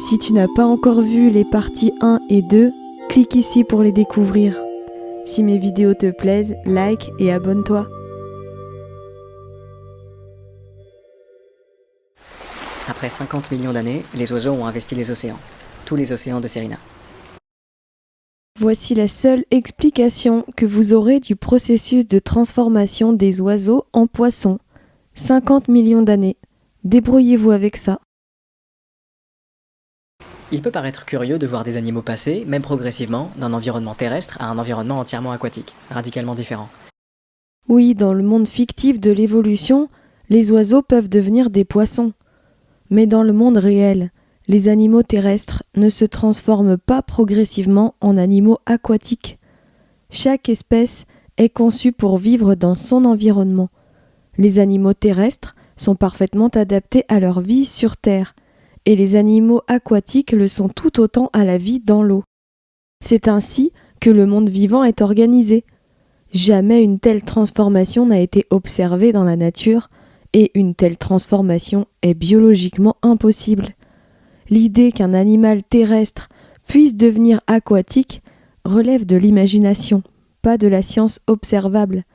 Si tu n'as pas encore vu les parties 1 et 2, clique ici pour les découvrir. Si mes vidéos te plaisent, like et abonne-toi. Après 50 millions d'années, les oiseaux ont investi les océans. Tous les océans de Serena. Voici la seule explication que vous aurez du processus de transformation des oiseaux en poissons. 50 millions d'années. Débrouillez-vous avec ça. Il peut paraître curieux de voir des animaux passer, même progressivement, d'un environnement terrestre à un environnement entièrement aquatique, radicalement différent. Oui, dans le monde fictif de l'évolution, les oiseaux peuvent devenir des poissons. Mais dans le monde réel, les animaux terrestres ne se transforment pas progressivement en animaux aquatiques. Chaque espèce est conçue pour vivre dans son environnement. Les animaux terrestres sont parfaitement adaptés à leur vie sur Terre, et les animaux aquatiques le sont tout autant à la vie dans l'eau. C'est ainsi que le monde vivant est organisé. Jamais une telle transformation n'a été observée dans la nature, et une telle transformation est biologiquement impossible. L'idée qu'un animal terrestre puisse devenir aquatique relève de l'imagination, pas de la science observable.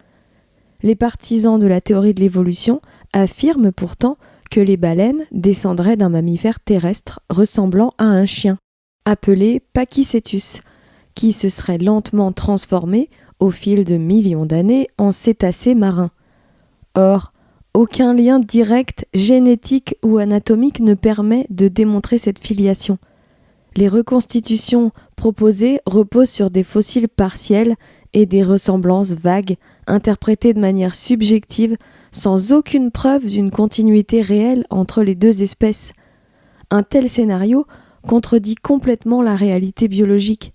Les partisans de la théorie de l'évolution affirment pourtant que les baleines descendraient d'un mammifère terrestre ressemblant à un chien, appelé Pachycetus, qui se serait lentement transformé au fil de millions d'années en cétacé marin. Or, aucun lien direct, génétique ou anatomique ne permet de démontrer cette filiation. Les reconstitutions proposées reposent sur des fossiles partiels et des ressemblances vagues, interprétées de manière subjective, sans aucune preuve d'une continuité réelle entre les deux espèces. Un tel scénario contredit complètement la réalité biologique.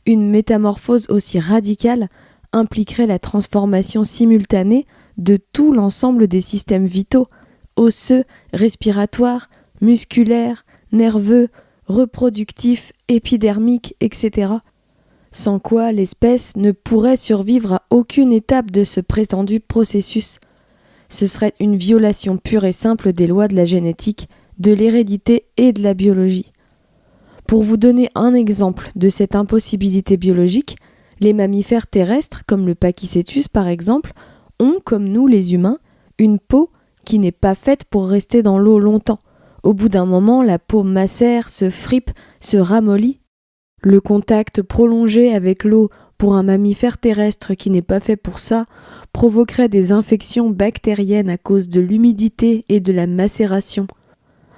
Une métamorphose aussi radicale impliquerait la transformation simultanée de tout l'ensemble des systèmes vitaux, osseux, respiratoires, musculaires, nerveux, reproductifs, épidermiques, etc. Sans quoi l'espèce ne pourrait survivre à aucune étape de ce prétendu processus. Ce serait une violation pure et simple des lois de la génétique, de l'hérédité et de la biologie. Pour vous donner un exemple de cette impossibilité biologique, les mammifères terrestres, comme le Pachycetus par exemple, ont, comme nous les humains, une peau qui n'est pas faite pour rester dans l'eau longtemps. Au bout d'un moment, la peau macère, se fripe, se ramollit. Le contact prolongé avec l'eau pour un mammifère terrestre qui n'est pas fait pour ça provoquerait des infections bactériennes à cause de l'humidité et de la macération.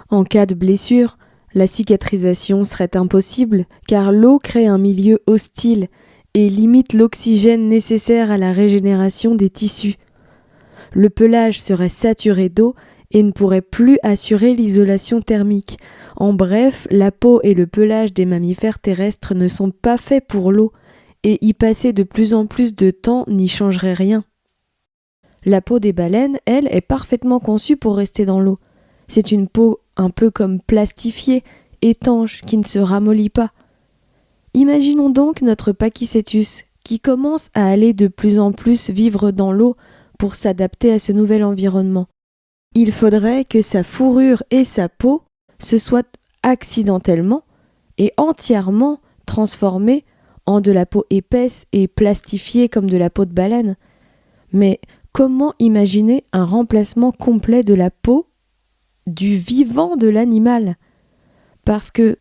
En cas de blessure, la cicatrisation serait impossible car l'eau crée un milieu hostile et limite l'oxygène nécessaire à la régénération des tissus. Le pelage serait saturé d'eau et ne pourrait plus assurer l'isolation thermique. En bref, la peau et le pelage des mammifères terrestres ne sont pas faits pour l'eau, et y passer de plus en plus de temps n'y changerait rien. La peau des baleines, elle, est parfaitement conçue pour rester dans l'eau. C'est une peau un peu comme plastifiée, étanche, qui ne se ramollit pas. Imaginons donc notre Pachycetus, qui commence à aller de plus en plus vivre dans l'eau pour s'adapter à ce nouvel environnement. Il faudrait que sa fourrure et sa peau se soient accidentellement et entièrement transformées en de la peau épaisse et plastifiée comme de la peau de baleine. Mais comment imaginer un remplacement complet de la peau du vivant de l'animal ? Parce que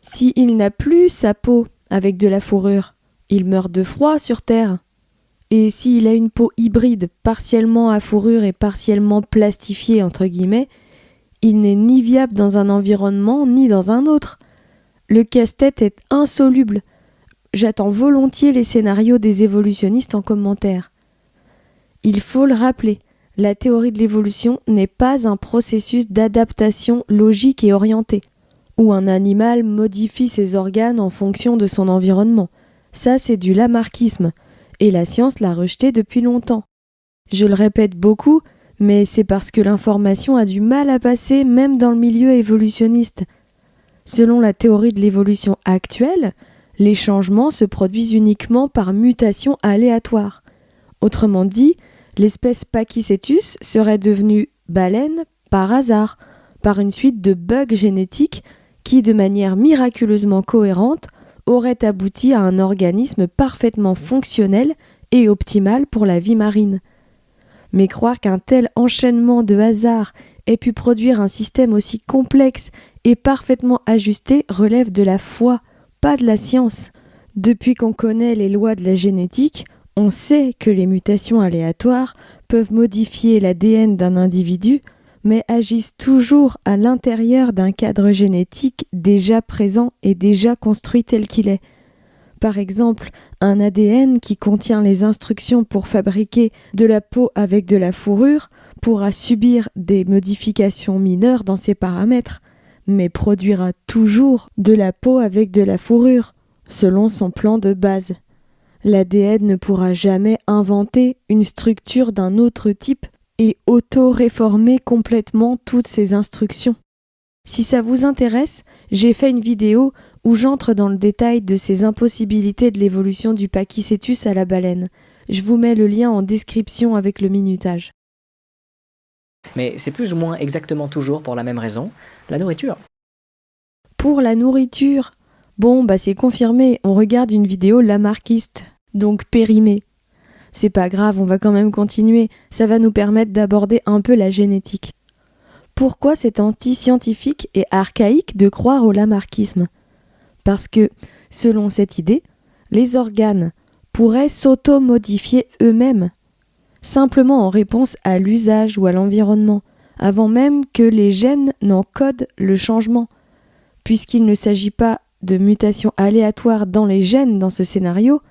s'il n'a plus sa peau avec de la fourrure, il meurt de froid sur Terre. Et s'il a une peau hybride, partiellement à fourrure et partiellement plastifiée, entre guillemets, il n'est ni viable dans un environnement ni dans un autre. Le casse-tête est insoluble. J'attends volontiers les scénarios des évolutionnistes en commentaire. Il faut le rappeler, la théorie de l'évolution n'est pas un processus d'adaptation logique et orienté, où un animal modifie ses organes en fonction de son environnement. Ça, c'est du lamarckisme. Et la science l'a rejeté depuis longtemps. Je le répète beaucoup, mais c'est parce que l'information a du mal à passer même dans le milieu évolutionniste. Selon la théorie de l'évolution actuelle, les changements se produisent uniquement par mutation aléatoire. Autrement dit, l'espèce Pachycetus serait devenue baleine par hasard, par une suite de bugs génétiques qui, de manière miraculeusement cohérente, aurait abouti à un organisme parfaitement fonctionnel et optimal pour la vie marine. Mais croire qu'un tel enchaînement de hasards ait pu produire un système aussi complexe et parfaitement ajusté relève de la foi, pas de la science. Depuis qu'on connaît les lois de la génétique, on sait que les mutations aléatoires peuvent modifier l'ADN d'un individu, mais agissent toujours à l'intérieur d'un cadre génétique déjà présent et déjà construit tel qu'il est. Par exemple, un ADN qui contient les instructions pour fabriquer de la peau avec de la fourrure pourra subir des modifications mineures dans ses paramètres, mais produira toujours de la peau avec de la fourrure, selon son plan de base. L'ADN ne pourra jamais inventer une structure d'un autre type et auto-réformer complètement toutes ses instructions. Si ça vous intéresse, j'ai fait une vidéo où j'entre dans le détail de ces impossibilités de l'évolution du Pachycétus à la baleine. Je vous mets le lien en description avec le minutage. Mais c'est plus ou moins exactement toujours pour la même raison, la nourriture. Pour la nourriture, c'est confirmé, on regarde une vidéo lamarckiste, donc périmée. C'est pas grave, on va quand même continuer, ça va nous permettre d'aborder un peu la génétique. Pourquoi c'est anti-scientifique et archaïque de croire au lamarckisme ? Parce que, selon cette idée, les organes pourraient s'auto-modifier eux-mêmes, simplement en réponse à l'usage ou à l'environnement, avant même que les gènes n'encodent le changement, puisqu'il ne s'agit pas de mutations aléatoires dans les gènes dans ce scénario,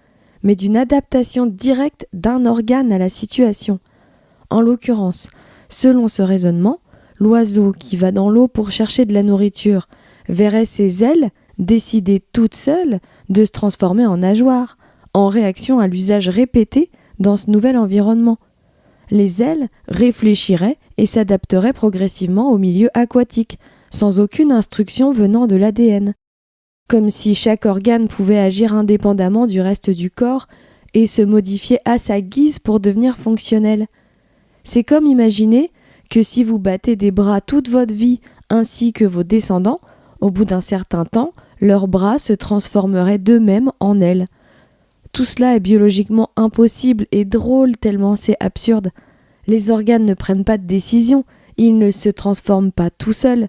mais d'une adaptation directe d'un organe à la situation. En l'occurrence, selon ce raisonnement, l'oiseau qui va dans l'eau pour chercher de la nourriture verrait ses ailes décider toutes seules de se transformer en nageoires, en réaction à l'usage répété dans ce nouvel environnement. Les ailes réfléchiraient et s'adapteraient progressivement au milieu aquatique, sans aucune instruction venant de l'ADN. Comme si chaque organe pouvait agir indépendamment du reste du corps et se modifier à sa guise pour devenir fonctionnel. C'est comme imaginer que si vous battez des bras toute votre vie ainsi que vos descendants, au bout d'un certain temps, leurs bras se transformeraient d'eux-mêmes en ailes. Tout cela est biologiquement impossible et drôle tellement c'est absurde. Les organes ne prennent pas de décision, ils ne se transforment pas tout seuls,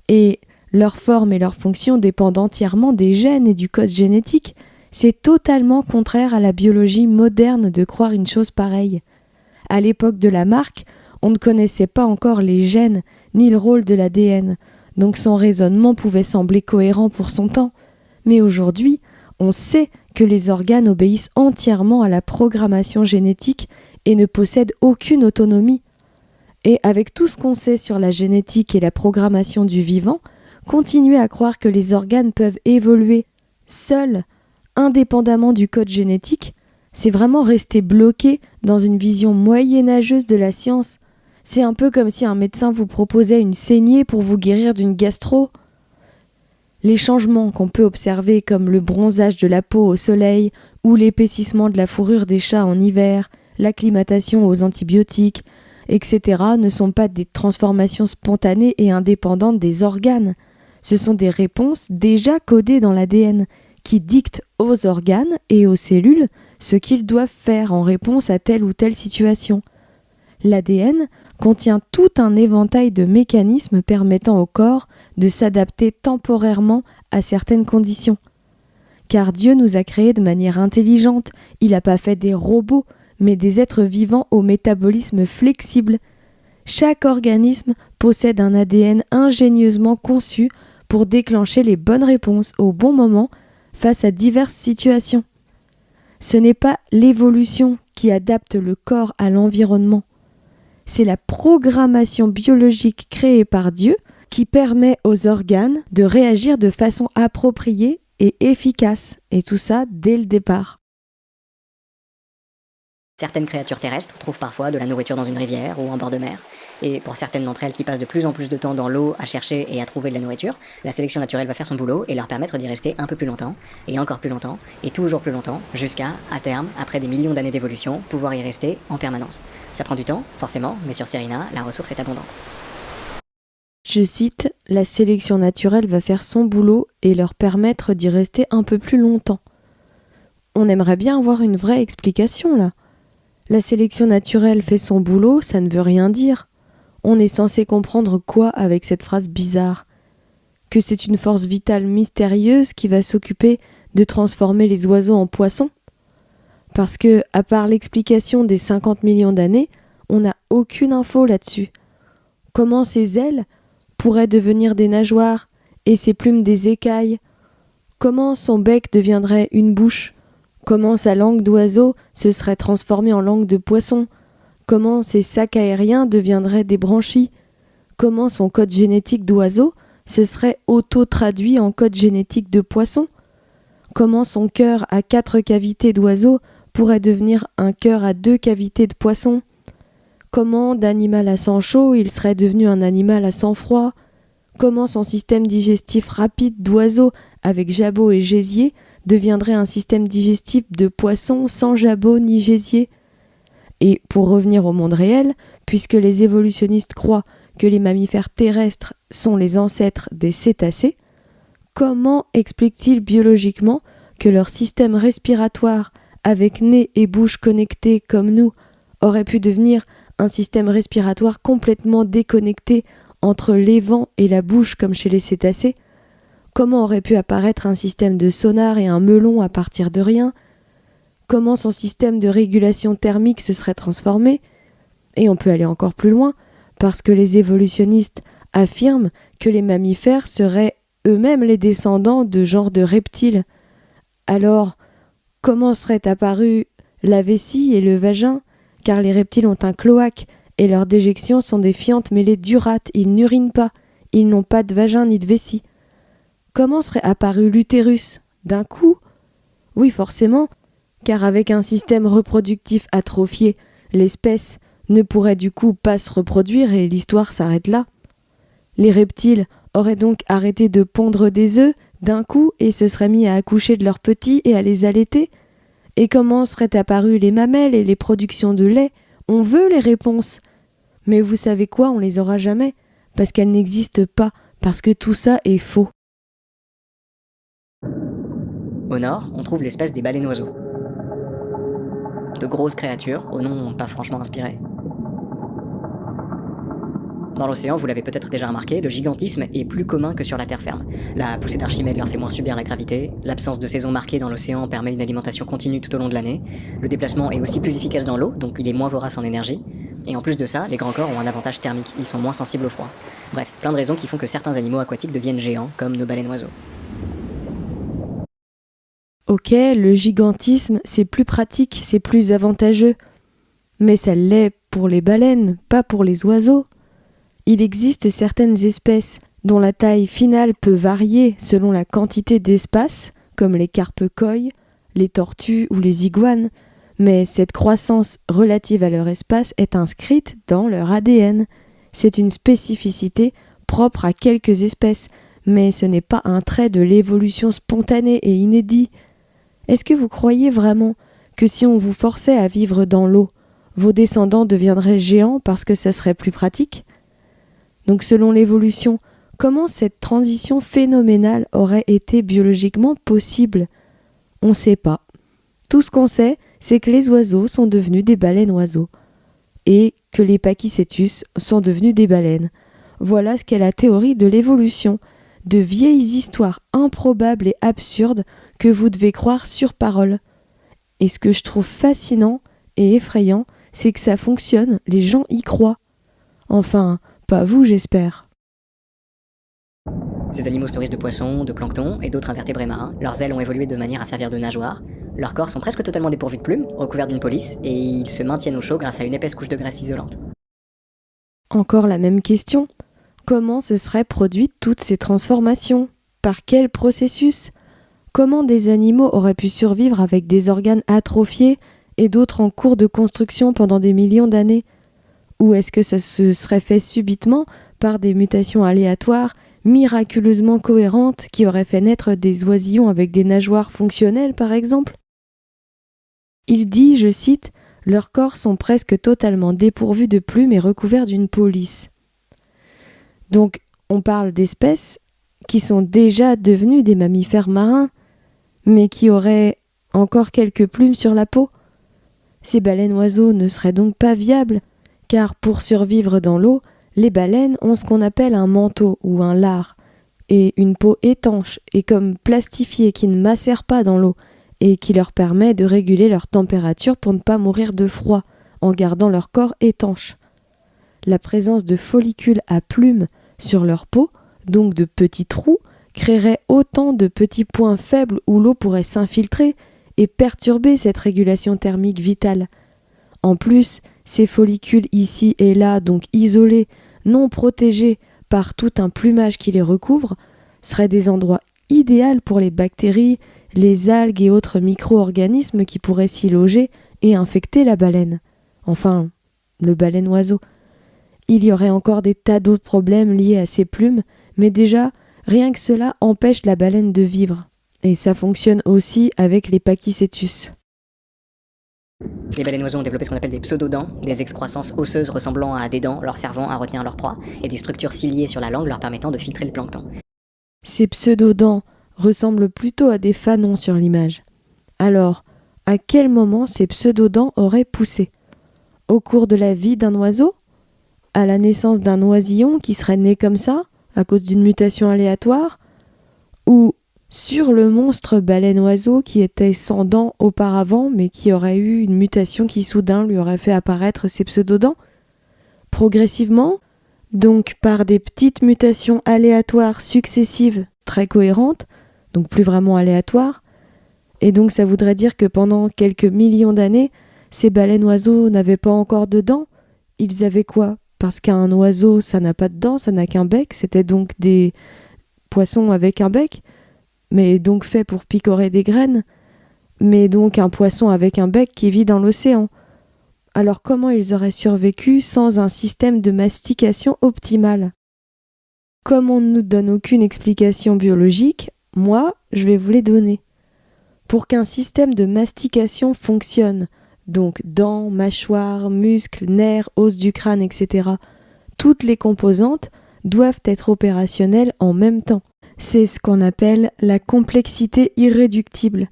et leur forme et leur fonction dépendent entièrement des gènes et du code génétique. C'est totalement contraire à la biologie moderne de croire une chose pareille. À l'époque de Lamarck, on ne connaissait pas encore les gènes ni le rôle de l'ADN, donc son raisonnement pouvait sembler cohérent pour son temps. Mais aujourd'hui, on sait que les organes obéissent entièrement à la programmation génétique et ne possèdent aucune autonomie. Et avec tout ce qu'on sait sur la génétique et la programmation du vivant, continuer à croire que les organes peuvent évoluer seuls, indépendamment du code génétique, c'est vraiment rester bloqué dans une vision moyenâgeuse de la science. C'est un peu comme si un médecin vous proposait une saignée pour vous guérir d'une gastro. Les changements qu'on peut observer comme le bronzage de la peau au soleil ou l'épaississement de la fourrure des chats en hiver, l'acclimatation aux antibiotiques, etc. ne sont pas des transformations spontanées et indépendantes des organes. Ce sont des réponses déjà codées dans l'ADN qui dictent aux organes et aux cellules ce qu'ils doivent faire en réponse à telle ou telle situation. L'ADN contient tout un éventail de mécanismes permettant au corps de s'adapter temporairement à certaines conditions. Car Dieu nous a créés de manière intelligente, il n'a pas fait des robots, mais des êtres vivants au métabolisme flexible. Chaque organisme possède un ADN ingénieusement conçu pour déclencher les bonnes réponses au bon moment face à diverses situations. Ce n'est pas l'évolution qui adapte le corps à l'environnement. C'est la programmation biologique créée par Dieu qui permet aux organes de réagir de façon appropriée et efficace, et tout ça dès le départ. Certaines créatures terrestres trouvent parfois de la nourriture dans une rivière ou en bord de mer, et pour certaines d'entre elles qui passent de plus en plus de temps dans l'eau à chercher et à trouver de la nourriture, la sélection naturelle va faire son boulot et leur permettre d'y rester un peu plus longtemps, et encore plus longtemps, et toujours plus longtemps, jusqu'à, à terme, après des millions d'années d'évolution, pouvoir y rester en permanence. Ça prend du temps, forcément, mais sur Serena, la ressource est abondante. Je cite, « La sélection naturelle va faire son boulot et leur permettre d'y rester un peu plus longtemps. » On aimerait bien avoir une vraie explication là. La sélection naturelle fait son boulot, ça ne veut rien dire. On est censé comprendre quoi avec cette phrase bizarre ? Que c'est une force vitale mystérieuse qui va s'occuper de transformer les oiseaux en poissons ? Parce que, à part l'explication des 50 millions d'années, on n'a aucune info là-dessus. Comment ces ailes pourraient devenir des nageoires et ses plumes des écailles ? Comment son bec deviendrait une bouche ? Comment sa langue d'oiseau se serait transformée en langue de poisson ? Comment ses sacs aériens deviendraient des branchies ? Comment son code génétique d'oiseau se serait auto-traduit en code génétique de poisson ? Comment son cœur à 4 cavités d'oiseau pourrait devenir un cœur à 2 cavités de poisson ? Comment d'animal à sang chaud il serait devenu un animal à sang froid ? Comment son système digestif rapide d'oiseau avec jabot et gésier deviendrait un système digestif de poisson sans jabot ni gésier ? Et pour revenir au monde réel, puisque les évolutionnistes croient que les mammifères terrestres sont les ancêtres des cétacés, comment expliquent-ils biologiquement que leur système respiratoire, avec nez et bouche connectés comme nous, aurait pu devenir un système respiratoire complètement déconnecté entre les vents et la bouche comme chez les cétacés ? Comment aurait pu apparaître un système de sonar et un melon à partir de rien ? Comment son système de régulation thermique se serait transformé ? Et on peut aller encore plus loin, parce que les évolutionnistes affirment que les mammifères seraient eux-mêmes les descendants de genres de reptiles. Alors, comment seraient apparus la vessie et le vagin ? Car les reptiles ont un cloaque, et leurs déjections sont des fientes mêlées d'urate, ils n'urinent pas, ils n'ont pas de vagin ni de vessie. Comment serait apparu l'utérus ? D'un coup ? Oui, forcément, car avec un système reproductif atrophié, l'espèce ne pourrait du coup pas se reproduire et l'histoire s'arrête là. Les reptiles auraient donc arrêté de pondre des œufs d'un coup et se seraient mis à accoucher de leurs petits et à les allaiter ? Et comment seraient apparues les mamelles et les productions de lait ? On veut les réponses. Mais vous savez quoi, on les aura jamais, parce qu'elles n'existent pas, parce que tout ça est faux. Au nord, on trouve l'espèce des baleines-oiseaux. De grosses créatures, au nom pas franchement inspiré. Dans l'océan, vous l'avez peut-être déjà remarqué, le gigantisme est plus commun que sur la terre ferme. La poussée d'Archimède leur fait moins subir la gravité, l'absence de saison marquée dans l'océan permet une alimentation continue tout au long de l'année, le déplacement est aussi plus efficace dans l'eau, donc il est moins vorace en énergie, et en plus de ça, les grands corps ont un avantage thermique, ils sont moins sensibles au froid. Bref, plein de raisons qui font que certains animaux aquatiques deviennent géants, comme nos baleines-oiseaux. Ok, le gigantisme, c'est plus pratique, c'est plus avantageux. Mais ça l'est pour les baleines, pas pour les oiseaux. Il existe certaines espèces dont la taille finale peut varier selon la quantité d'espace, comme les carpes coilles, les tortues ou les iguanes, mais cette croissance relative à leur espace est inscrite dans leur ADN. C'est une spécificité propre à quelques espèces, mais ce n'est pas un trait de l'évolution spontanée et inédit. Est-ce que vous croyez vraiment que si on vous forçait à vivre dans l'eau, vos descendants deviendraient géants parce que ce serait plus pratique ? Donc selon l'évolution, comment cette transition phénoménale aurait été biologiquement possible ? On ne sait pas. Tout ce qu'on sait, c'est que les oiseaux sont devenus des baleines-oiseaux et que les pachycétus sont devenus des baleines. Voilà ce qu'est la théorie de l'évolution, de vieilles histoires improbables et absurdes que vous devez croire sur parole. Et ce que je trouve fascinant et effrayant, c'est que ça fonctionne, les gens y croient. Enfin, pas vous, j'espère. Ces animaux se nourrissent de poissons, de plancton et d'autres invertébrés marins. Leurs ailes ont évolué de manière à servir de nageoires. Leurs corps sont presque totalement dépourvus de plumes, recouverts d'une police, et ils se maintiennent au chaud grâce à une épaisse couche de graisse isolante. Encore la même question. Comment se seraient produites toutes ces transformations ? Par quel processus ? Comment des animaux auraient pu survivre avec des organes atrophiés et d'autres en cours de construction pendant des millions d'années ? Ou est-ce que ça se serait fait subitement par des mutations aléatoires, miraculeusement cohérentes, qui auraient fait naître des oisillons avec des nageoires fonctionnelles, par exemple ? Il dit, je cite, « Leurs corps sont presque totalement dépourvus de plumes et recouverts d'une police. » Donc, On parle d'espèces qui sont déjà devenues des mammifères marins, mais qui auraient encore quelques plumes sur la peau. Ces baleines-oiseaux ne seraient donc pas viables, car pour survivre dans l'eau, les baleines ont ce qu'on appelle un manteau ou un lard, et une peau étanche et comme plastifiée qui ne macère pas dans l'eau, et qui leur permet de réguler leur température pour ne pas mourir de froid, en gardant leur corps étanche. La présence de follicules à plumes sur leur peau, donc de petits trous, créerait autant de petits points faibles où l'eau pourrait s'infiltrer et perturber cette régulation thermique vitale. En plus, ces follicules ici et là, donc isolés, non protégés par tout un plumage qui les recouvre, seraient des endroits idéaux pour les bactéries, les algues et autres micro-organismes qui pourraient s'y loger et infecter la baleine. Enfin, le baleine-oiseau. Il y aurait encore des tas d'autres problèmes liés à ces plumes, mais déjà, rien que cela empêche la baleine de vivre. Et ça fonctionne aussi avec les Pachycétus. Les baleines-oiseaux ont développé ce qu'on appelle des pseudodents, des excroissances osseuses ressemblant à des dents leur servant à retenir leur proie, et des structures ciliées sur la langue leur permettant de filtrer le plancton. Ces pseudodents ressemblent plutôt à des fanons sur l'image. Alors, à quel moment ces pseudodents auraient poussé ? Au cours de la vie d'un oiseau ? À la naissance d'un oisillon qui serait né comme ça, à cause d'une mutation aléatoire ? Ou sur le monstre baleine-oiseau qui était sans dents auparavant, mais qui aurait eu une mutation qui soudain lui aurait fait apparaître ses pseudodents ? Progressivement, donc par des petites mutations aléatoires successives très cohérentes, donc plus vraiment aléatoires, et donc ça voudrait dire que pendant quelques millions d'années, ces baleines-oiseaux n'avaient pas encore de dents. Ils avaient quoi ? Parce qu'un oiseau, ça n'a pas de dents, ça n'a qu'un bec, c'était donc des poissons avec un bec, mais donc fait pour picorer des graines, mais donc un poisson avec un bec qui vit dans l'océan. Alors comment ils auraient survécu sans un système de mastication optimal ? Comme on ne nous donne aucune explication biologique, moi, je vais vous les donner. Pour qu'un système de mastication fonctionne, donc dents, mâchoires, muscles, nerfs, os du crâne, etc., toutes les composantes doivent être opérationnelles en même temps. C'est ce qu'on appelle la complexité irréductible.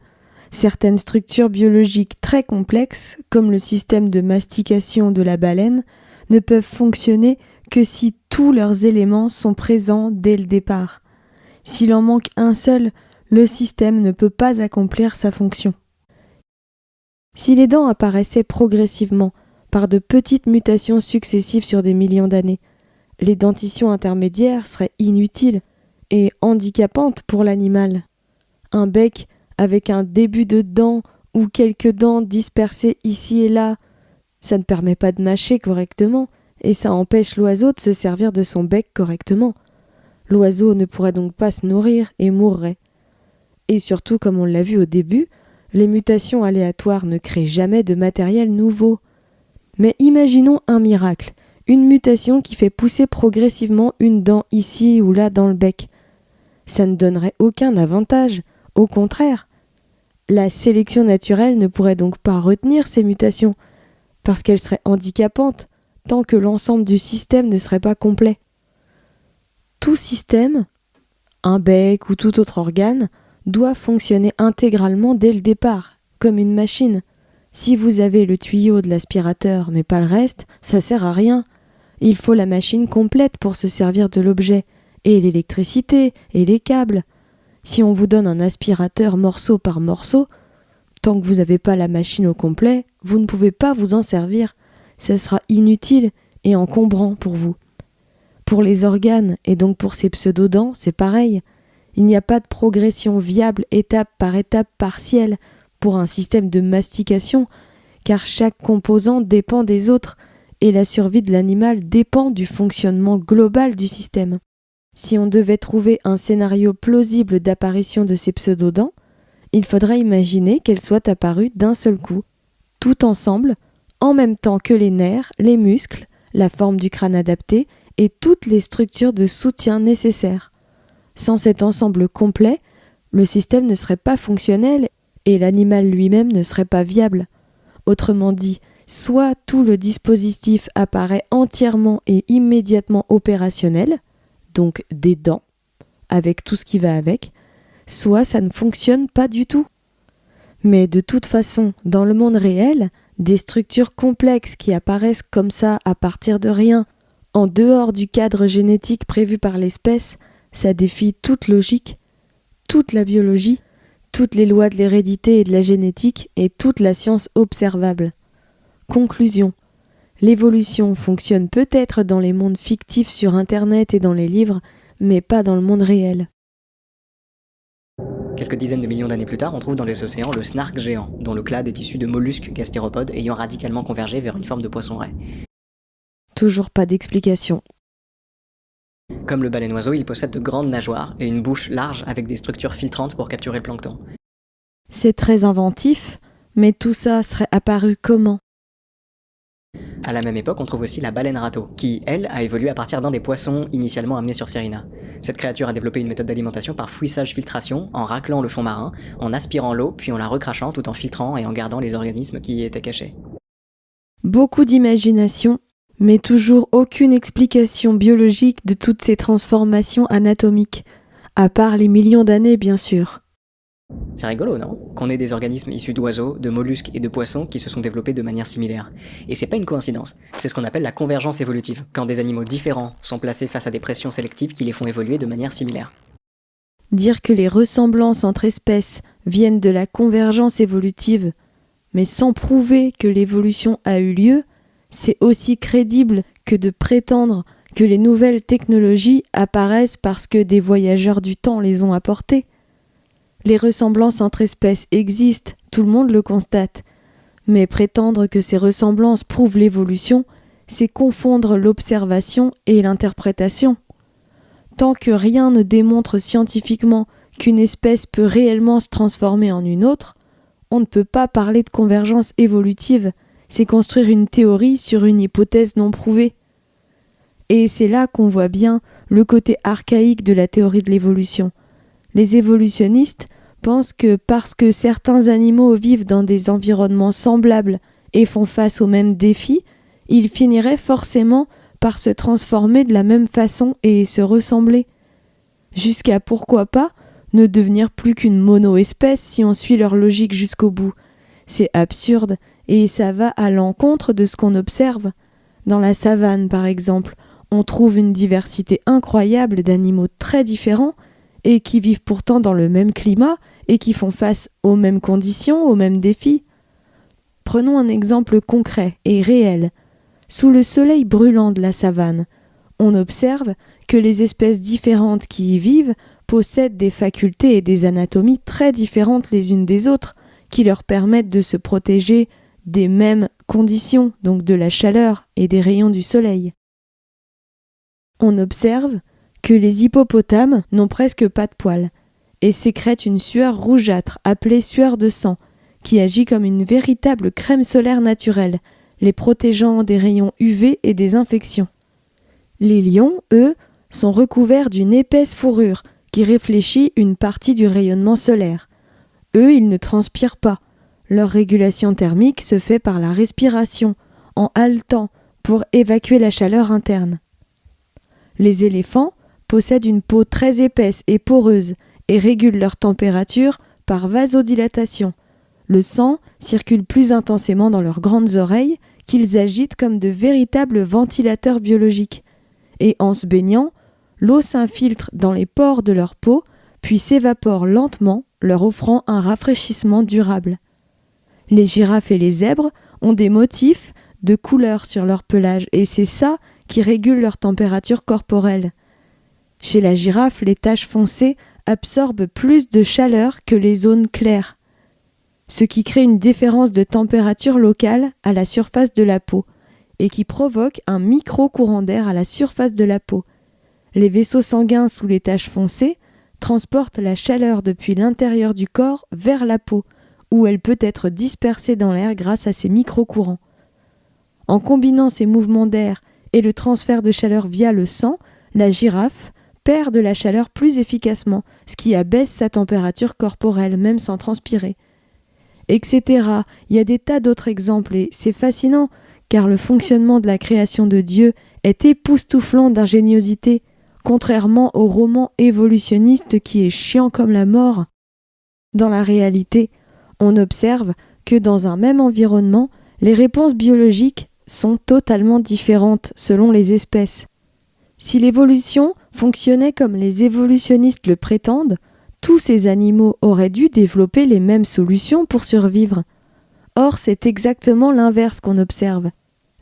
Certaines structures biologiques très complexes, comme le système de mastication de la baleine, ne peuvent fonctionner que si tous leurs éléments sont présents dès le départ. S'il en manque un seul, le système ne peut pas accomplir sa fonction. Si les dents apparaissaient progressivement, par de petites mutations successives sur des millions d'années, les dentitions intermédiaires seraient inutiles et handicapantes pour l'animal. Un bec avec un début de dents ou quelques dents dispersées ici et là, ça ne permet pas de mâcher correctement et ça empêche l'oiseau de se servir de son bec correctement. L'oiseau ne pourrait donc pas se nourrir et mourrait. Et surtout, comme on l'a vu au début, les mutations aléatoires ne créent jamais de matériel nouveau. Mais imaginons un miracle, une mutation qui fait pousser progressivement une dent ici ou là dans le bec. Ça ne donnerait aucun avantage, au contraire. La sélection naturelle ne pourrait donc pas retenir ces mutations, parce qu'elles seraient handicapantes, tant que l'ensemble du système ne serait pas complet. Tout système, un bec ou tout autre organe, doit fonctionner intégralement dès le départ, comme une machine. Si vous avez le tuyau de l'aspirateur mais pas le reste, ça sert à rien. Il faut la machine complète pour se servir de l'objet, et l'électricité, et les câbles. Si on vous donne un aspirateur morceau par morceau, tant que vous n'avez pas la machine au complet, vous ne pouvez pas vous en servir. Ça sera inutile et encombrant pour vous. Pour les organes, et donc pour ces pseudodents, c'est pareil. Il n'y a pas de progression viable étape par étape partielle pour un système de mastication, car chaque composant dépend des autres, et la survie de l'animal dépend du fonctionnement global du système. Si on devait trouver un scénario plausible d'apparition de ces pseudodents, il faudrait imaginer qu'elles soient apparues d'un seul coup, tout ensemble, en même temps que les nerfs, les muscles, la forme du crâne adapté et toutes les structures de soutien nécessaires. Sans cet ensemble complet, le système ne serait pas fonctionnel et l'animal lui-même ne serait pas viable. Autrement dit, soit tout le dispositif apparaît entièrement et immédiatement opérationnel, donc des dents, avec tout ce qui va avec, soit ça ne fonctionne pas du tout. Mais de toute façon, dans le monde réel, des structures complexes qui apparaissent comme ça à partir de rien, en dehors du cadre génétique prévu par l'espèce, ça défie toute logique, toute la biologie, toutes les lois de l'hérédité et de la génétique et toute la science observable. Conclusion. L'évolution fonctionne peut-être dans les mondes fictifs sur Internet et dans les livres, mais pas dans le monde réel. Quelques dizaines de millions d'années plus tard, on trouve dans les océans le snark géant, dont le clade est issu de mollusques gastéropodes ayant radicalement convergé vers une forme de poisson-raie. Toujours pas d'explication. Comme le baleine-oiseau, il possède de grandes nageoires et une bouche large avec des structures filtrantes pour capturer le plancton. C'est très inventif, mais tout ça serait apparu comment ? À la même époque, on trouve aussi la baleine râteau, qui, elle, a évolué à partir d'un des poissons initialement amenés sur Sirina. Cette créature a développé une méthode d'alimentation par fouissage-filtration, en raclant le fond marin, en aspirant l'eau, puis en la recrachant tout en filtrant et en gardant les organismes qui y étaient cachés. Beaucoup d'imagination, mais toujours aucune explication biologique de toutes ces transformations anatomiques, à part les millions d'années bien sûr. C'est rigolo, non ? Qu'on ait des organismes issus d'oiseaux, de mollusques et de poissons qui se sont développés de manière similaire. Et c'est pas une coïncidence, c'est ce qu'on appelle la convergence évolutive, quand des animaux différents sont placés face à des pressions sélectives qui les font évoluer de manière similaire. Dire que les ressemblances entre espèces viennent de la convergence évolutive, mais sans prouver que l'évolution a eu lieu, c'est aussi crédible que de prétendre que les nouvelles technologies apparaissent parce que des voyageurs du temps les ont apportées. Les ressemblances entre espèces existent, tout le monde le constate. Mais prétendre que ces ressemblances prouvent l'évolution, c'est confondre l'observation et l'interprétation. Tant que rien ne démontre scientifiquement qu'une espèce peut réellement se transformer en une autre, on ne peut pas parler de convergence évolutive, c'est construire une théorie sur une hypothèse non prouvée. Et c'est là qu'on voit bien le côté archaïque de la théorie de l'évolution. Les évolutionnistes pensent que parce que certains animaux vivent dans des environnements semblables et font face aux mêmes défis, ils finiraient forcément par se transformer de la même façon et se ressembler. Jusqu'à pourquoi pas ne devenir plus qu'une mono-espèce si on suit leur logique jusqu'au bout. C'est absurde et ça va à l'encontre de ce qu'on observe. Dans la savane, par exemple, on trouve une diversité incroyable d'animaux très différents et qui vivent pourtant dans le même climat et qui font face aux mêmes conditions, aux mêmes défis. Prenons un exemple concret et réel. Sous le soleil brûlant de la savane, on observe que les espèces différentes qui y vivent possèdent des facultés et des anatomies très différentes les unes des autres, qui leur permettent de se protéger des mêmes conditions, donc de la chaleur et des rayons du soleil. On observe que les hippopotames n'ont presque pas de poils et sécrètent une sueur rougeâtre appelée sueur de sang, qui agit comme une véritable crème solaire naturelle, les protégeant des rayons UV et des infections. Les lions, eux, sont recouverts d'une épaisse fourrure qui réfléchit une partie du rayonnement solaire. Eux, ils ne transpirent pas. Leur régulation thermique se fait par la respiration, en haletant, pour évacuer la chaleur interne. Les éléphants possèdent une peau très épaisse et poreuse et régulent leur température par vasodilatation. Le sang circule plus intensément dans leurs grandes oreilles qu'ils agitent comme de véritables ventilateurs biologiques. Et en se baignant, l'eau s'infiltre dans les pores de leur peau, puis s'évapore lentement, leur offrant un rafraîchissement durable. Les girafes et les zèbres ont des motifs de couleur sur leur pelage et c'est ça qui régule leur température corporelle. Chez la girafe, les taches foncées absorbent plus de chaleur que les zones claires, ce qui crée une différence de température locale à la surface de la peau et qui provoque un micro-courant d'air à la surface de la peau. Les vaisseaux sanguins sous les taches foncées transportent la chaleur depuis l'intérieur du corps vers la peau, où elle peut être dispersée dans l'air grâce à ces micro-courants. En combinant ces mouvements d'air et le transfert de chaleur via le sang, la girafe perd de la chaleur plus efficacement, ce qui abaisse sa température corporelle, même sans transpirer. Etc. Il y a des tas d'autres exemples et c'est fascinant, car le fonctionnement de la création de Dieu est époustouflant d'ingéniosité. contrairement au roman évolutionniste qui est chiant comme la mort. Dans la réalité, on observe que dans un même environnement, les réponses biologiques sont totalement différentes selon les espèces. Si l'évolution fonctionnait comme les évolutionnistes le prétendent, tous ces animaux auraient dû développer les mêmes solutions pour survivre. Or, c'est exactement l'inverse qu'on observe.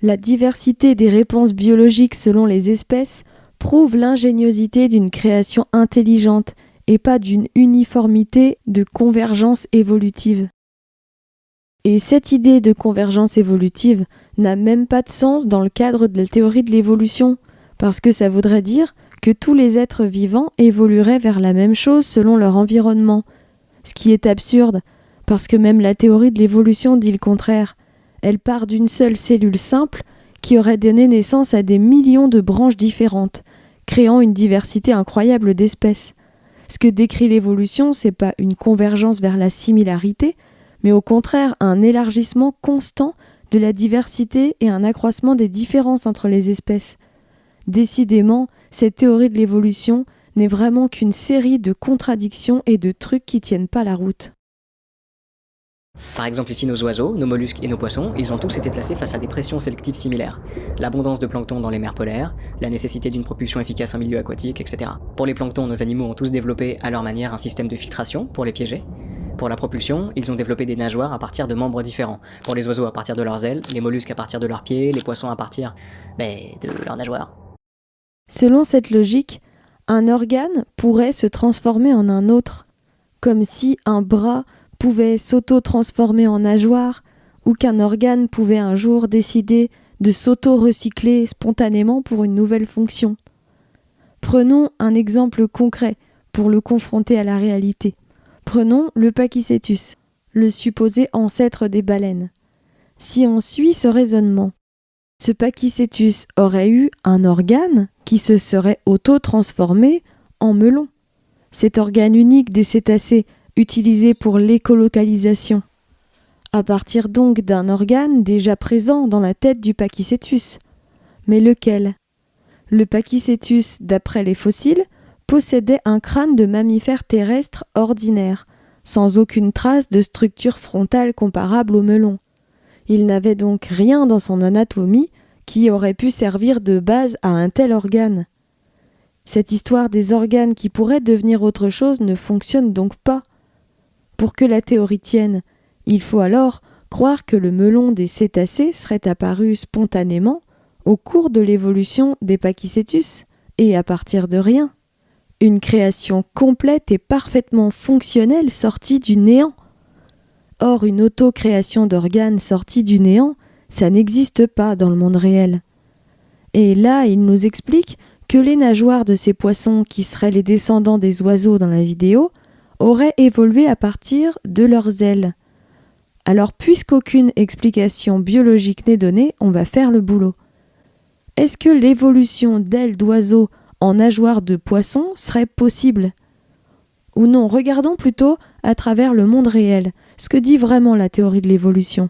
La diversité des réponses biologiques selon les espèces prouve l'ingéniosité d'une création intelligente et pas d'une uniformité de convergence évolutive. Et cette idée de convergence évolutive n'a même pas de sens dans le cadre de la théorie de l'évolution, parce que ça voudrait dire que tous les êtres vivants évolueraient vers la même chose selon leur environnement, ce qui est absurde, parce que même la théorie de l'évolution dit le contraire. Elle part d'une seule cellule simple qui aurait donné naissance à des millions de branches différentes, créant une diversité incroyable d'espèces. Ce que décrit l'évolution, c'est pas une convergence vers la similarité, mais au contraire un élargissement constant de la diversité et un accroissement des différences entre les espèces. Décidément, cette théorie de l'évolution n'est vraiment qu'une série de contradictions et de trucs qui tiennent pas la route. Par exemple ici nos oiseaux, nos mollusques et nos poissons, ils ont tous été placés face à des pressions sélectives similaires. L'abondance de plancton dans les mers polaires, la nécessité d'une propulsion efficace en milieu aquatique, etc. Pour les planctons, nos animaux ont tous développé à leur manière un système de filtration pour les piéger. Pour la propulsion, ils ont développé des nageoires à partir de membres différents. Pour les oiseaux à partir de leurs ailes, les mollusques à partir de leurs pieds, les poissons à partir de leurs nageoires. Selon cette logique, un organe pourrait se transformer en un autre, comme si un bras pouvait s'auto-transformer en nageoire ou qu'un organe pouvait un jour décider de s'auto-recycler spontanément pour une nouvelle fonction. Prenons un exemple concret pour le confronter à la réalité. Prenons le Pachycétus, le supposé ancêtre des baleines. Si on suit ce raisonnement, ce Pachycétus aurait eu un organe qui se serait auto-transformé en melon. Cet organe unique des cétacés utilisé pour l'écolocalisation. À partir donc d'un organe déjà présent dans la tête du Pachycétus. Mais lequel ? Le Pachycétus, d'après les fossiles, possédait un crâne de mammifère terrestre ordinaire, sans aucune trace de structure frontale comparable au melon. Il n'avait donc rien dans son anatomie qui aurait pu servir de base à un tel organe. Cette histoire des organes qui pourraient devenir autre chose ne fonctionne donc pas. Pour que la théorie tienne, il faut alors croire que le melon des cétacés serait apparu spontanément au cours de l'évolution des Pachycétus, et à partir de rien. Une création complète et parfaitement fonctionnelle sortie du néant. Or, une auto-création d'organes sortie du néant, ça n'existe pas dans le monde réel. Et là, il nous explique que les nageoires de ces poissons qui seraient les descendants des oiseaux dans la vidéo auraient évolué à partir de leurs ailes. Alors, puisqu'aucune explication biologique n'est donnée, on va faire le boulot. Est-ce que l'évolution d'ailes d'oiseaux en nageoires de poissons serait possible ? Ou non, regardons plutôt à travers le monde réel, ce que dit vraiment la théorie de l'évolution.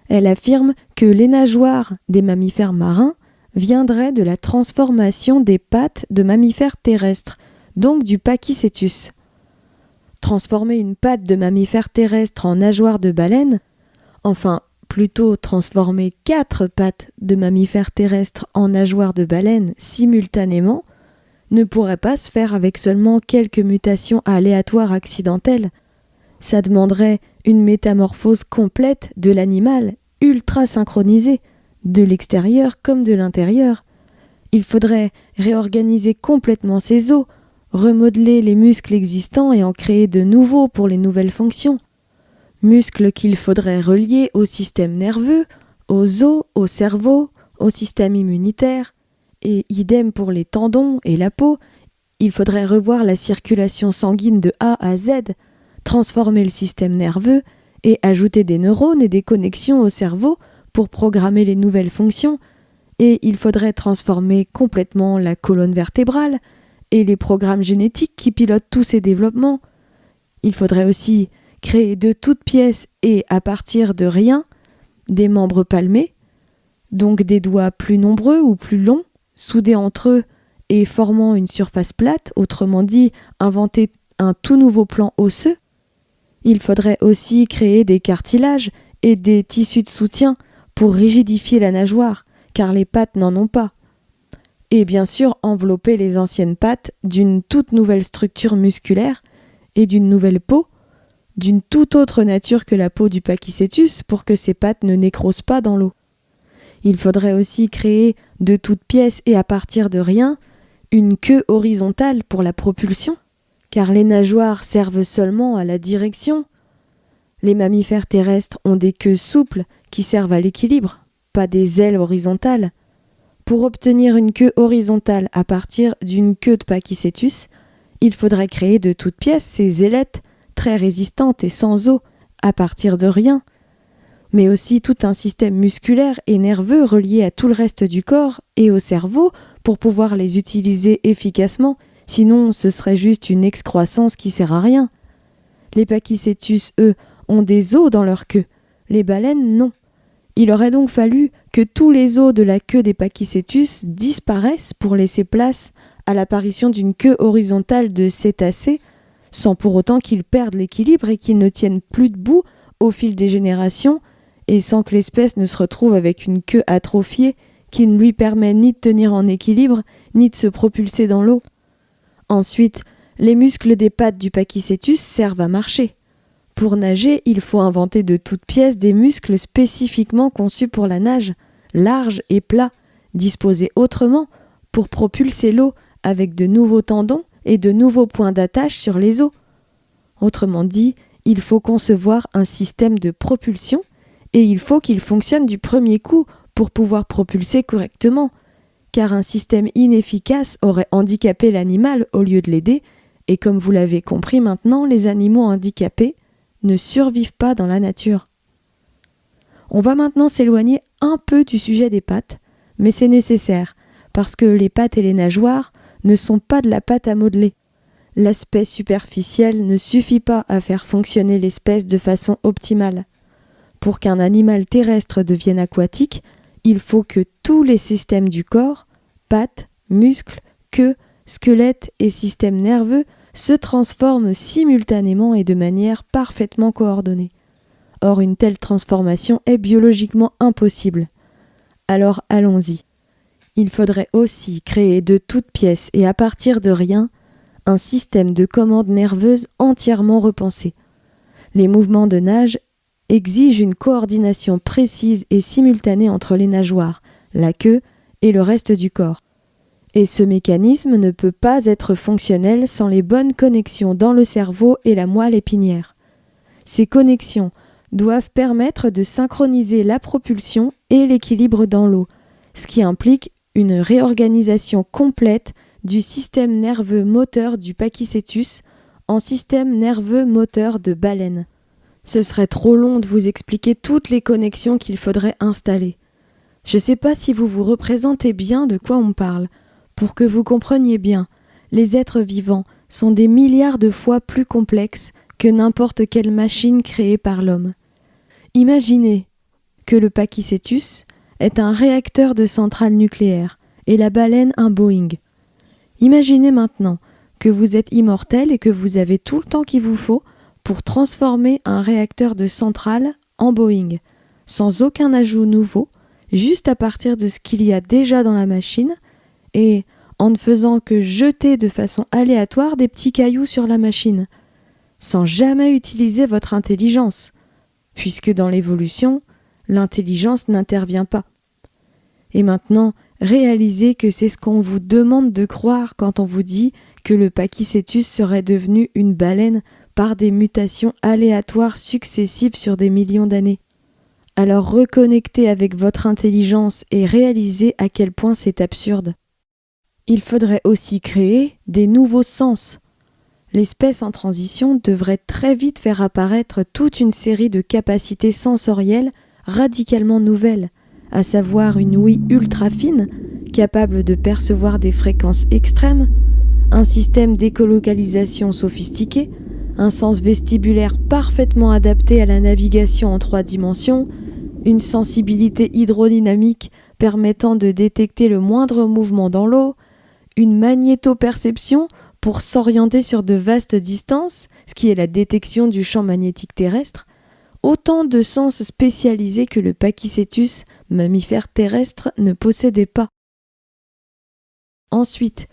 Elle affirme que les nageoires des mammifères marins viendraient de la transformation des pattes de mammifères terrestres, donc du Pachycétus. Transformer une patte de mammifère terrestre en nageoire de baleine, enfin plutôt transformer 4 pattes de mammifères terrestres en nageoire de baleine simultanément, ne pourrait pas se faire avec seulement quelques mutations aléatoires accidentelles. Ça demanderait une métamorphose complète de l'animal, ultra synchronisée, de l'extérieur comme de l'intérieur. Il faudrait réorganiser complètement ses os, remodeler les muscles existants et en créer de nouveaux pour les nouvelles fonctions. Muscles qu'il faudrait relier au système nerveux, aux os, au cerveau, au système immunitaire, et idem pour les tendons et la peau. Il faudrait revoir la circulation sanguine de A à Z, transformer le système nerveux et ajouter des neurones et des connexions au cerveau pour programmer les nouvelles fonctions. Et il faudrait transformer complètement la colonne vertébrale et les programmes génétiques qui pilotent tous ces développements. Il faudrait aussi créer de toutes pièces et à partir de rien des membres palmés, donc des doigts plus nombreux ou plus longs, soudés entre eux et formant une surface plate, autrement dit, inventer un tout nouveau plan osseux. Il faudrait aussi créer des cartilages et des tissus de soutien pour rigidifier la nageoire, car les pattes n'en ont pas. Et bien sûr, envelopper les anciennes pattes d'une toute nouvelle structure musculaire et d'une nouvelle peau, d'une toute autre nature que la peau du Pachycétus pour que ces pattes ne nécrosent pas dans l'eau. Il faudrait aussi créer de toutes pièces et à partir de rien une queue horizontale pour la propulsion, car les nageoires servent seulement à la direction. Les mammifères terrestres ont des queues souples qui servent à l'équilibre, pas des ailes horizontales. Pour obtenir une queue horizontale à partir d'une queue de Pachycétus, il faudrait créer de toutes pièces ces ailettes très résistantes et sans os à partir de rien, mais aussi tout un système musculaire et nerveux relié à tout le reste du corps et au cerveau pour pouvoir les utiliser efficacement, sinon ce serait juste une excroissance qui sert à rien. Les Pachycétus, eux, ont des os dans leur queue, les baleines non. Il aurait donc fallu que tous les os de la queue des Pachycétus disparaissent pour laisser place à l'apparition d'une queue horizontale de cétacés, sans pour autant qu'ils perdent l'équilibre et qu'ils ne tiennent plus debout au fil des générations, et sans que l'espèce ne se retrouve avec une queue atrophiée qui ne lui permet ni de tenir en équilibre, ni de se propulser dans l'eau. Ensuite, les muscles des pattes du Pachycétus servent à marcher. Pour nager, il faut inventer de toutes pièces des muscles spécifiquement conçus pour la nage, larges et plats, disposés autrement pour propulser l'eau avec de nouveaux tendons et de nouveaux points d'attache sur les os. Autrement dit, il faut concevoir un système de propulsion et il faut qu'il fonctionne du premier coup pour pouvoir propulser correctement, car un système inefficace aurait handicapé l'animal au lieu de l'aider, et comme vous l'avez compris maintenant, les animaux handicapés ne survivent pas dans la nature. On va maintenant s'éloigner un peu du sujet des pattes, mais c'est nécessaire, parce que les pattes et les nageoires ne sont pas de la pâte à modeler. L'aspect superficiel ne suffit pas à faire fonctionner l'espèce de façon optimale. Pour qu'un animal terrestre devienne aquatique, il faut que tous les systèmes du corps, pattes, muscles, queue, squelette et système nerveux se transforment simultanément et de manière parfaitement coordonnée. Or, une telle transformation est biologiquement impossible. Alors allons-y. Il faudrait aussi créer de toutes pièces et à partir de rien, un système de commande nerveuse entièrement repensé. Les mouvements de nage exigent une coordination précise et simultanée entre les nageoires, la queue et le reste du corps. Et ce mécanisme ne peut pas être fonctionnel sans les bonnes connexions dans le cerveau et la moelle épinière. Ces connexions doivent permettre de synchroniser la propulsion et l'équilibre dans l'eau, ce qui implique une réorganisation complète du système nerveux moteur du Pachycétus en système nerveux moteur de baleine. Ce serait trop long de vous expliquer toutes les connexions qu'il faudrait installer. Je ne sais pas si vous vous représentez bien de quoi on parle. Pour que vous compreniez bien, les êtres vivants sont des milliards de fois plus complexes que n'importe quelle machine créée par l'homme. Imaginez que le Pachycétus est un réacteur de centrale nucléaire et la baleine un Boeing. Imaginez maintenant que vous êtes immortel et que vous avez tout le temps qu'il vous faut pour transformer un réacteur de centrale en Boeing, sans aucun ajout nouveau, juste à partir de ce qu'il y a déjà dans la machine, et en ne faisant que jeter de façon aléatoire des petits cailloux sur la machine, sans jamais utiliser votre intelligence, puisque dans l'évolution, l'intelligence n'intervient pas. Et maintenant, réalisez que c'est ce qu'on vous demande de croire quand on vous dit que le Pachycétus serait devenu une baleine par des mutations aléatoires successives sur des millions d'années. Alors reconnectez avec votre intelligence et réalisez à quel point c'est absurde. Il faudrait aussi créer des nouveaux sens. L'espèce en transition devrait très vite faire apparaître toute une série de capacités sensorielles radicalement nouvelles, à savoir une ouïe ultra fine, capable de percevoir des fréquences extrêmes, un système d'écolocalisation sophistiqué, un sens vestibulaire parfaitement adapté à la navigation en 3 dimensions, une sensibilité hydrodynamique permettant de détecter le moindre mouvement dans l'eau, une magnétoperception pour s'orienter sur de vastes distances, ce qui est la détection du champ magnétique terrestre, autant de sens spécialisés que le Pachycétus, mammifère terrestre, ne possédait pas. Ensuite,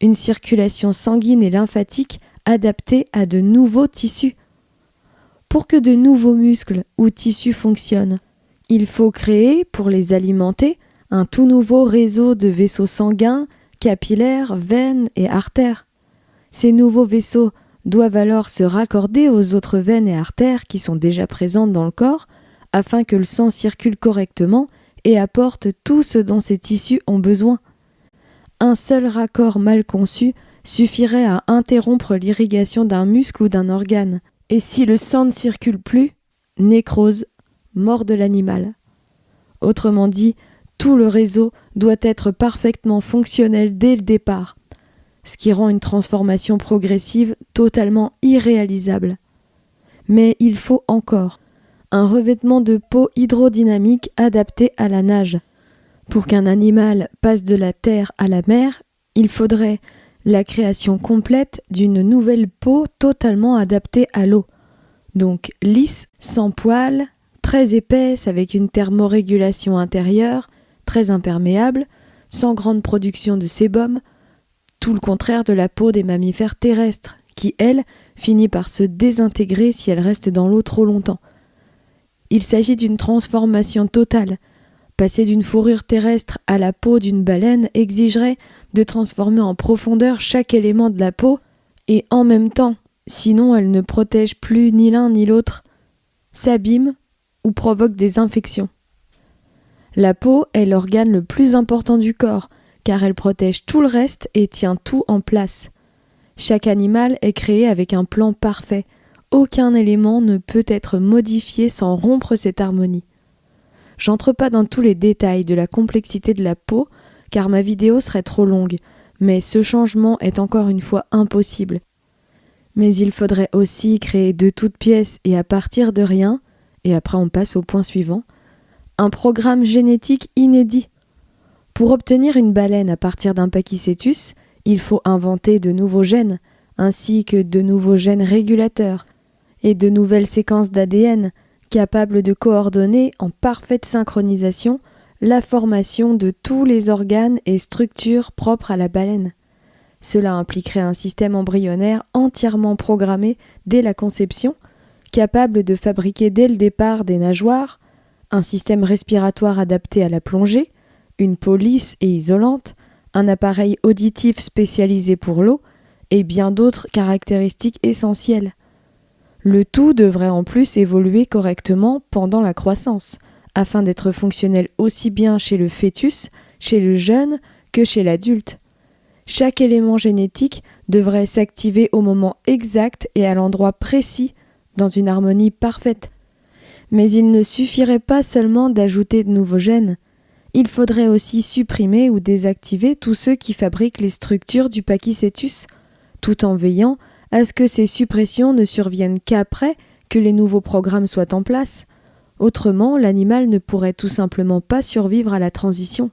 une circulation sanguine et lymphatique adaptée à de nouveaux tissus. Pour que de nouveaux muscles ou tissus fonctionnent, il faut créer, pour les alimenter, un tout nouveau réseau de vaisseaux sanguins, capillaires, veines et artères. Ces nouveaux vaisseaux doivent alors se raccorder aux autres veines et artères qui sont déjà présentes dans le corps afin que le sang circule correctement et apporte tout ce dont ces tissus ont besoin. Un seul raccord mal conçu suffirait à interrompre l'irrigation d'un muscle ou d'un organe. Et si le sang ne circule plus, nécrose, mort de l'animal. Autrement dit, tout le réseau doit être parfaitement fonctionnel dès le départ, ce qui rend une transformation progressive totalement irréalisable. Mais il faut encore un revêtement de peau hydrodynamique adapté à la nage. Pour qu'un animal passe de la terre à la mer, il faudrait la création complète d'une nouvelle peau totalement adaptée à l'eau, donc lisse, sans poils, très épaisse avec une thermorégulation intérieure, très imperméable, sans grande production de sébum, tout le contraire de la peau des mammifères terrestres, qui, elle, finit par se désintégrer si elle reste dans l'eau trop longtemps. Il s'agit d'une transformation totale. Passer d'une fourrure terrestre à la peau d'une baleine exigerait de transformer en profondeur chaque élément de la peau, et en même temps, sinon elle ne protège plus ni l'un ni l'autre, s'abîme ou provoque des infections. La peau est l'organe le plus important du corps, car elle protège tout le reste et tient tout en place. Chaque animal est créé avec un plan parfait. Aucun élément ne peut être modifié sans rompre cette harmonie. J'entre pas dans tous les détails de la complexité de la peau, car ma vidéo serait trop longue, mais ce changement est encore une fois impossible. Mais il faudrait aussi créer de toutes pièces et à partir de rien, et après on passe au point suivant, un programme génétique inédit. Pour obtenir une baleine à partir d'un Pachycétus, il faut inventer de nouveaux gènes, ainsi que de nouveaux gènes régulateurs, et de nouvelles séquences d'ADN, capables de coordonner en parfaite synchronisation la formation de tous les organes et structures propres à la baleine. Cela impliquerait un système embryonnaire entièrement programmé dès la conception, capable de fabriquer dès le départ des nageoires, un système respiratoire adapté à la plongée, une peau lisse et isolante, un appareil auditif spécialisé pour l'eau et bien d'autres caractéristiques essentielles. Le tout devrait en plus évoluer correctement pendant la croissance, afin d'être fonctionnel aussi bien chez le fœtus, chez le jeune, que chez l'adulte. Chaque élément génétique devrait s'activer au moment exact et à l'endroit précis, dans une harmonie parfaite. Mais il ne suffirait pas seulement d'ajouter de nouveaux gènes. Il faudrait aussi supprimer ou désactiver tous ceux qui fabriquent les structures du Pachycétus, tout en veillant à ce que ces suppressions ne surviennent qu'après que les nouveaux programmes soient en place. Autrement, l'animal ne pourrait tout simplement pas survivre à la transition.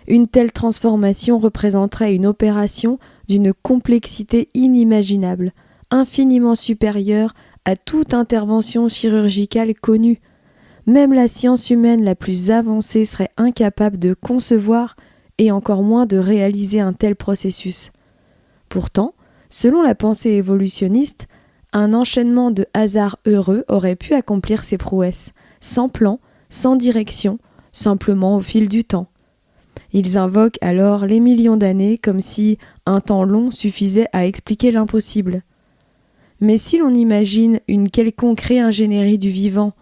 Une telle transformation représenterait une opération d'une complexité inimaginable, infiniment supérieure à toute intervention chirurgicale connue. Même la science humaine la plus avancée serait incapable de concevoir et encore moins de réaliser un tel processus. Pourtant, selon la pensée évolutionniste, un enchaînement de hasards heureux aurait pu accomplir ces prouesses, sans plan, sans direction, simplement au fil du temps. Ils invoquent alors les millions d'années comme si un temps long suffisait à expliquer l'impossible. Mais si l'on imagine une quelconque réingénierie du vivant,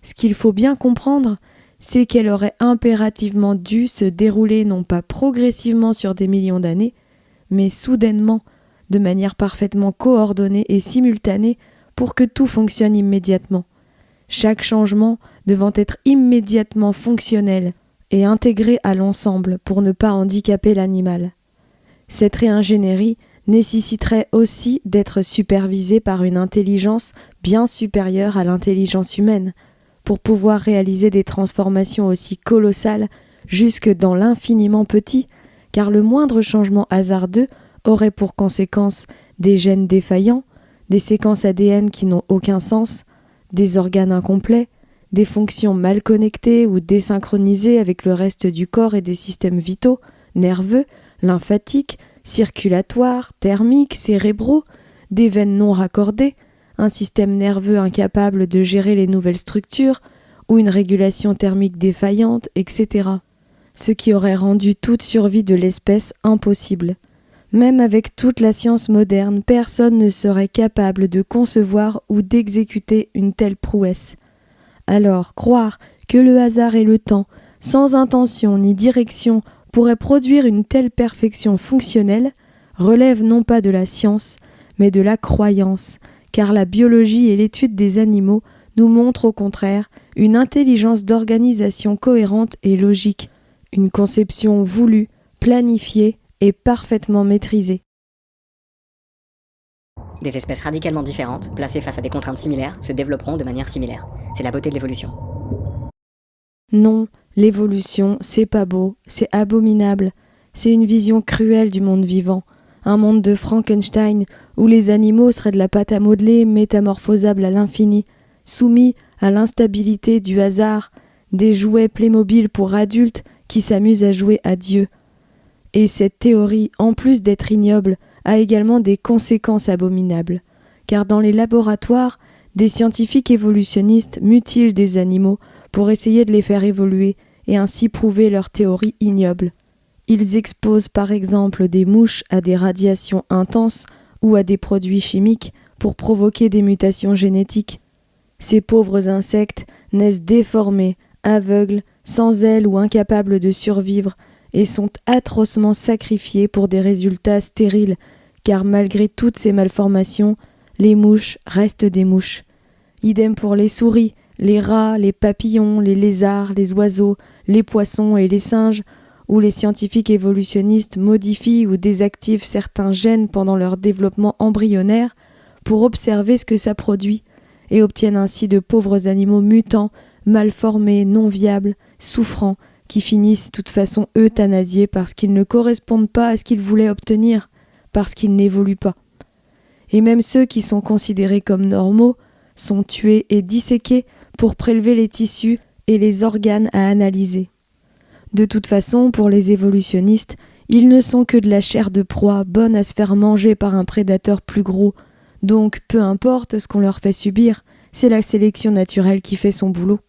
ce qu'il faut bien comprendre, c'est qu'elle aurait impérativement dû se dérouler non pas progressivement sur des millions d'années, mais soudainement, de manière parfaitement coordonnée et simultanée pour que tout fonctionne immédiatement. Chaque changement devant être immédiatement fonctionnel et intégré à l'ensemble pour ne pas handicaper l'animal. Cette réingénierie nécessiterait aussi d'être supervisée par une intelligence bien supérieure à l'intelligence humaine, pour pouvoir réaliser des transformations aussi colossales jusque dans l'infiniment petit, car le moindre changement hasardeux aurait pour conséquence des gènes défaillants, des séquences ADN qui n'ont aucun sens, des organes incomplets, des fonctions mal connectées ou désynchronisées avec le reste du corps et des systèmes vitaux, nerveux, lymphatiques, circulatoires, thermiques, cérébraux, des veines non raccordées, un système nerveux incapable de gérer les nouvelles structures, ou une régulation thermique défaillante, etc. Ce qui aurait rendu toute survie de l'espèce impossible. Même avec toute la science moderne, personne ne serait capable de concevoir ou d'exécuter une telle prouesse. Alors, croire que le hasard et le temps, sans intention ni direction, pourraient produire une telle perfection fonctionnelle, relève non pas de la science, mais de la croyance, car la biologie et l'étude des animaux nous montrent au contraire une intelligence d'organisation cohérente et logique, une conception voulue, planifiée et parfaitement maîtrisée. Des espèces radicalement différentes, placées face à des contraintes similaires, se développeront de manière similaire. C'est la beauté de l'évolution. Non, l'évolution, c'est pas beau, c'est abominable. C'est une vision cruelle du monde vivant. Un monde de Frankenstein où les animaux seraient de la pâte à modeler métamorphosable à l'infini, soumis à l'instabilité du hasard, des jouets Playmobil pour adultes qui s'amusent à jouer à Dieu. Et cette théorie, en plus d'être ignoble, a également des conséquences abominables. Car dans les laboratoires, des scientifiques évolutionnistes mutilent des animaux pour essayer de les faire évoluer et ainsi prouver leur théorie ignoble. Ils exposent par exemple des mouches à des radiations intenses ou à des produits chimiques pour provoquer des mutations génétiques. Ces pauvres insectes naissent déformés, aveugles, sans ailes ou incapables de survivre et sont atrocement sacrifiés pour des résultats stériles, car malgré toutes ces malformations, les mouches restent des mouches. Idem pour les souris, les rats, les papillons, les lézards, les oiseaux, les poissons et les singes, où les scientifiques évolutionnistes modifient ou désactivent certains gènes pendant leur développement embryonnaire pour observer ce que ça produit, et obtiennent ainsi de pauvres animaux mutants, mal formés, non viables, souffrants, qui finissent de toute façon euthanasiés parce qu'ils ne correspondent pas à ce qu'ils voulaient obtenir, parce qu'ils n'évoluent pas. Et même ceux qui sont considérés comme normaux sont tués et disséqués pour prélever les tissus et les organes à analyser. De toute façon, pour les évolutionnistes, ils ne sont que de la chair de proie bonne à se faire manger par un prédateur plus gros. Donc, peu importe ce qu'on leur fait subir, c'est la sélection naturelle qui fait son boulot.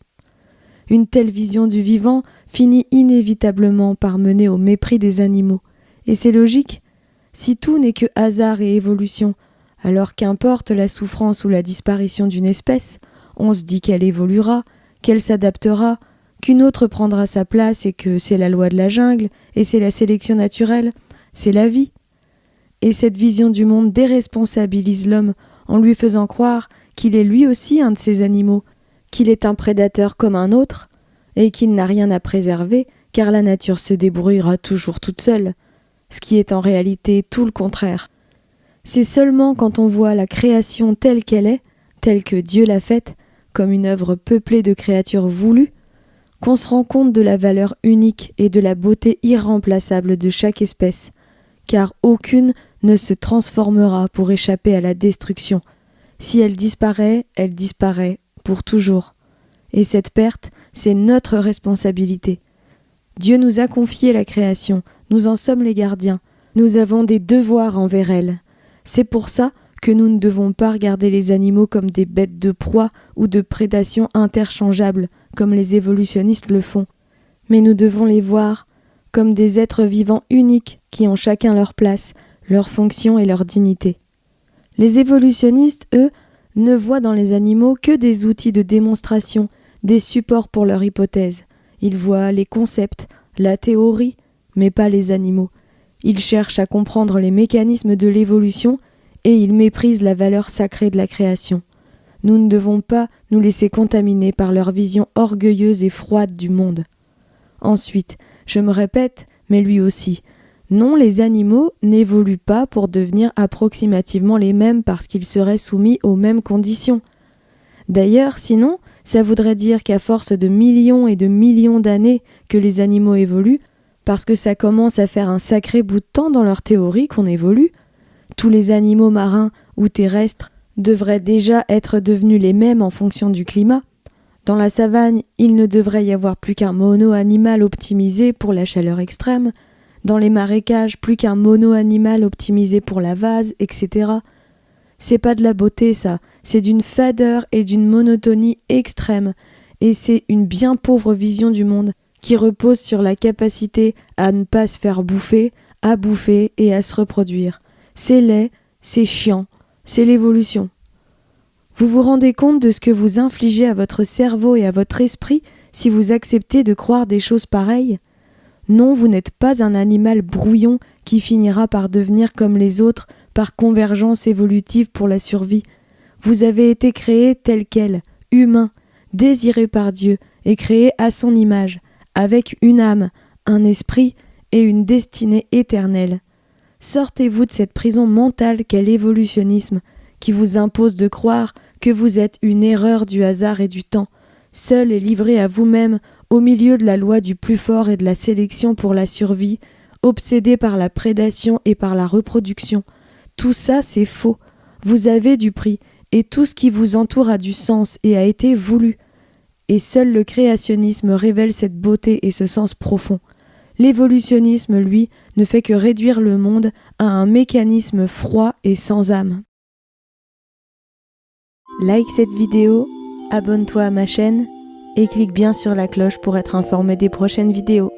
Une telle vision du vivant finit inévitablement par mener au mépris des animaux. Et c'est logique. Si tout n'est que hasard et évolution, alors qu'importe la souffrance ou la disparition d'une espèce, on se dit qu'elle évoluera, qu'elle s'adaptera, qu'une autre prendra sa place et que c'est la loi de la jungle, et c'est la sélection naturelle, c'est la vie. Et cette vision du monde déresponsabilise l'homme en lui faisant croire qu'il est lui aussi un de ces animaux, qu'il est un prédateur comme un autre, et qu'il n'a rien à préserver, car la nature se débrouillera toujours toute seule, ce qui est en réalité tout le contraire. C'est seulement quand on voit la création telle qu'elle est, telle que Dieu l'a faite, comme une œuvre peuplée de créatures voulues, qu'on se rend compte de la valeur unique et de la beauté irremplaçable de chaque espèce, car aucune ne se transformera pour échapper à la destruction. Si elle disparaît pour toujours. Et cette perte, c'est notre responsabilité. Dieu nous a confié la création, nous en sommes les gardiens, nous avons des devoirs envers elle. C'est pour ça que nous ne devons pas regarder les animaux comme des bêtes de proie ou de prédation interchangeables, comme les évolutionnistes le font. Mais nous devons les voir comme des êtres vivants uniques qui ont chacun leur place, leur fonction et leur dignité. Les évolutionnistes, eux, ne voient dans les animaux que des outils de démonstration, des supports pour leur hypothèse. Ils voient les concepts, la théorie, mais pas les animaux. Ils cherchent à comprendre les mécanismes de l'évolution et ils méprisent la valeur sacrée de la création. Nous ne devons pas nous laisser contaminer par leur vision orgueilleuse et froide du monde. Ensuite, je me répète, mais lui aussi, non, les animaux n'évoluent pas pour devenir approximativement les mêmes parce qu'ils seraient soumis aux mêmes conditions. D'ailleurs, sinon, ça voudrait dire qu'à force de millions et de millions d'années que les animaux évoluent, parce que ça commence à faire un sacré bout de temps dans leur théorie qu'on évolue. Tous les animaux marins ou terrestres devraient déjà être devenus les mêmes en fonction du climat. Dans la savane, il ne devrait y avoir plus qu'un mono-animal optimisé pour la chaleur extrême. Dans les marécages, plus qu'un mono-animal optimisé pour la vase, etc. C'est pas de la beauté, ça. C'est d'une fadeur et d'une monotonie extrême. Et c'est une bien pauvre vision du monde qui repose sur la capacité à ne pas se faire bouffer, à bouffer et à se reproduire. C'est laid, c'est chiant, c'est l'évolution. Vous vous rendez compte de ce que vous infligez à votre cerveau et à votre esprit si vous acceptez de croire des choses pareilles ? Non, vous n'êtes pas un animal brouillon qui finira par devenir comme les autres par convergence évolutive pour la survie. Vous avez été créé tel quel, humain, désiré par Dieu et créé à son image, avec une âme, un esprit et une destinée éternelle. Sortez-vous de cette prison mentale qu'est l'évolutionnisme, qui vous impose de croire que vous êtes une erreur du hasard et du temps, seul et livré à vous-même au milieu de la loi du plus fort et de la sélection pour la survie, obsédé par la prédation et par la reproduction. Tout ça, c'est faux. Vous avez du prix, et tout ce qui vous entoure a du sens et a été voulu. Et seul le créationnisme révèle cette beauté et ce sens profond. L'évolutionnisme, lui, ne fait que réduire le monde à un mécanisme froid et sans âme. Like cette vidéo, abonne-toi à ma chaîne et clique bien sur la cloche pour être informé des prochaines vidéos.